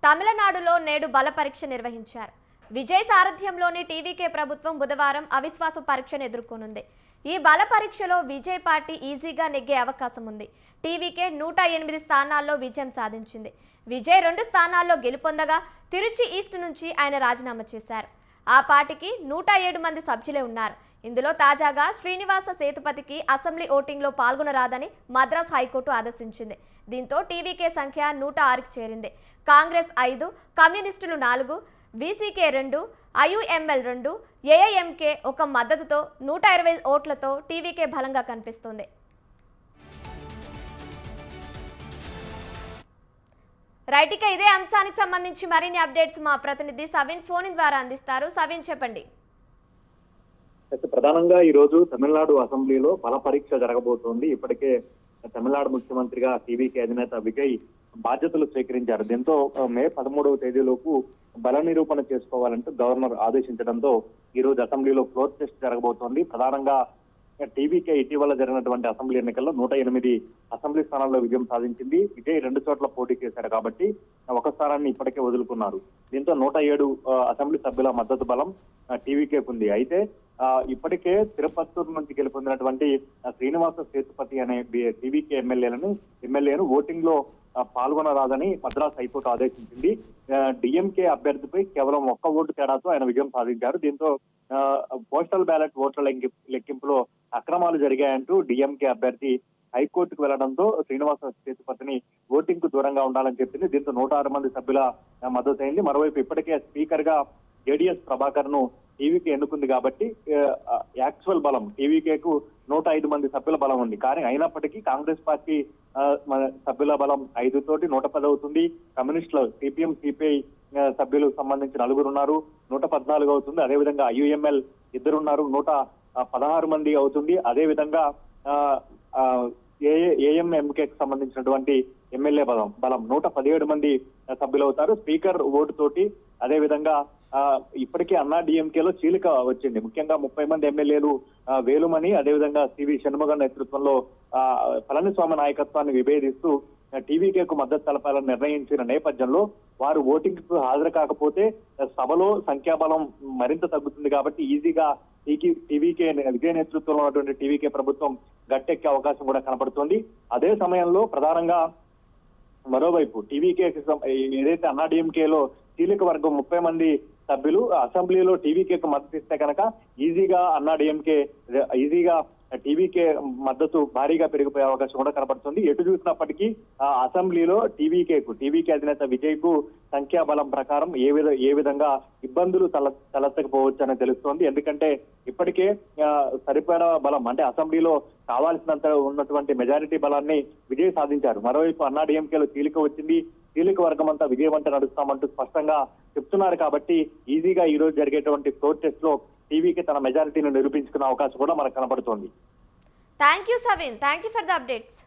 తమిళనాడులో నేడు బల పరీక్ష నిర్వహించారు. విజయ్ సారథ్యంలోని టీవీకే ప్రభుత్వం బుధవారం అవిశ్వాస పరీక్షను ఎదుర్కొనుంది. ఈ బల పరీక్షలో విజయ్ పార్టీ ఈజీగా నెగ్గే అవకాశం ఉంది. టీవీకే 108 స్థానాల్లో విజయం సాధించింది. విజయ్ 2 స్థానాల్లో గెలుపొందగా తిరుచి ఈస్ట్ నుంచి ఆయన రాజీనామా చేశారు. ఆ పార్టీకి 107 మంది సభ్యులే ఉన్నారు. ఇందులో తాజాగా శ్రీనివాస సేతుపతికి అసెంబ్లీ ఓటింగ్లో పాల్గొనరాదని మద్రాస్ హైకోర్టు ఆదేశించింది. దీంతో టీవీకే సంఖ్య 106కి చేరింది. కాంగ్రెస్ 5, కమ్యూనిస్టులు 4, వీసీకే 2, ఐయుఎంఎల్ 2, ఏఐఎంకే 1 మద్దతుతో 120 ఓట్లతో టీవీకే బలంగా కనిపిస్తుంది. రైట్, ఇక ఇదే అంశానికి సంబంధించి మరిన్ని అప్డేట్స్ మా ప్రతినిధి సవిన్ ఫోన్ ద్వారా అందిస్తారు. సవిన్, చెప్పండి. ప్రధానంగా ఈ రోజు తమిళనాడు అసెంబ్లీలో బల పరీక్ష జరగబోతోంది. ఇప్పటికే తమిళనాడు ముఖ్యమంత్రిగా టీవీకే అధినేత విజయ్ బాధ్యతలు స్వీకరించారు. దీంతో మే 13వ తేదీలోపు బల నిరూపణ చేసుకోవాలంటూ గవర్నర్ ఆదేశించడంతో ఈ రోజు అసెంబ్లీలో ఫ్లోర్ టెస్ట్ జరగబోతోంది. ప్రధానంగా టీవీకే ఇటీవల జరిగినటువంటి అసెంబ్లీ ఎన్నికల్లో 108 అసెంబ్లీ స్థానాల్లో విజయం సాధించింది. విజయ్ 2 చోట్ల పోటీ చేశారు కాబట్టి ఒక స్థానాన్ని ఇప్పటికే వదులుకున్నారు. దీంతో 107 అసెంబ్లీ సభ్యుల మద్దతు బలం టీవీకేకు ఉంది. అయితే ఇప్పటికే తిరుపత్తూరు నుంచి గెలుపొందినటువంటి శ్రీనివాస సేతుపతి అనే టీవీకే ఎమ్మెల్యేను ఓటింగ్ లో పాల్గొనరాదని మద్రాస్ హైకోర్టు ఆదేశించింది. డిఎంకే అభ్యర్థిపై కేవలం 1 ఓటు తేడాతో ఆయన విజయం సాధించారు. దీంతో పోస్టల్ బ్యాలెట్ ఓట్ల లెక్కింపులో అక్రమాలు జరిగాయంటూ డిఎంకే అభ్యర్థి హైకోర్టుకు వెళ్లడంతో శ్రీనివాస సేతుపతిని ఓటింగ్ కు దూరంగా ఉండాలని చెప్పింది. దీంతో 106 మంది సభ్యుల మద్దతు అయింది. మరోవైపు ఇప్పటికే స్పీకర్ గా జేడీఎస్ ప్రభాకర్ ను టీవీకే ఎన్నుకుంది కాబట్టి యాక్చువల్ బలం టీవీకేకు 105 మంది సభ్యుల బలం ఉంది. కానీ అయినప్పటికీ కాంగ్రెస్ పార్టీ సభ్యుల బలం 5 తోటి 110 అవుతుంది. కమ్యూనిస్టులు సిపిఎం సిపిఐ సభ్యులు సంబంధించి 4 ఉన్నారు, 114 అవుతుంది. అదేవిధంగా ఐయుఎంఎల్ 2 ఉన్నారు, 116 మంది అవుతుంది. అదేవిధంగా ఏఎంఎంకేకి సంబంధించినటువంటి ఎమ్మెల్యే బలం 117 మంది సభ్యులు అవుతారు. స్పీకర్ ఓటు తోటి అదేవిధంగా ఇప్పటికే అన్నా డిఎంకేలో చీలిక వచ్చింది. ముఖ్యంగా 30 మంది ఎమ్మెల్యేలు వేలుమణి అదేవిధంగా సివి షణ్ముగన్ నేతృత్వంలో పళనిస్వామి నాయకత్వాన్ని విభేదిస్తూ టీవీకేకు మద్దతు తెలపాలని నిర్ణయించిన నేపథ్యంలో వారు ఓటింగ్ కు హాజరు కాకపోతే సభలో సంఖ్యాబలం మరింత తగ్గుతుంది కాబట్టి ఈజీగా టీవీకే విజయ నేతృత్వంలో ఉన్నటువంటి టీవీకే ప్రభుత్వం గట్టెక్కే అవకాశం కూడా కనపడుతోంది. అదే సమయంలో ప్రధానంగా మరోవైపు టీవీకే ఏదైతే అన్నా డిఎంకేలో కీలక వర్గం 30 మంది సభ్యులు అసెంబ్లీలో టీవీకేకు మద్దతు ఇస్తే కనుక ఈజీగా టీవీకే మద్దతు భారీగా పెరిగిపోయే అవకాశం కూడా కనపడుతుంది. ఎటు చూసినప్పటికీ అసెంబ్లీలో టీవీకే అధినేత విజయ్ కు సంఖ్యాబలం ప్రకారం ఏ విధంగా ఇబ్బందులు తలెత్తకపోవచ్చు అని తెలుస్తోంది. ఎందుకంటే ఇప్పటికే సరిపడా బలం అంటే అసెంబ్లీలో కావాల్సినంత ఉన్నటువంటి మెజారిటీ బలాన్ని విజయ్ సాధించారు. మరోవైపు అన్నా డిఎంకేలో చీలిక వచ్చింది. కీలక వర్గం అంతా విజయం అంటే నడుస్తామంటూ స్పష్టంగా చెప్తున్నారు కాబట్టి ఈజీగా ఈ రోజు జరిగేటువంటి ఫ్లోర్ టెస్ట్ లో టీవీకి తన మెజారిటీని నిరూపించుకునే అవకాశం కూడా మనకు కనబడుతోంది. Thank you సవిన్, thank you for the updates.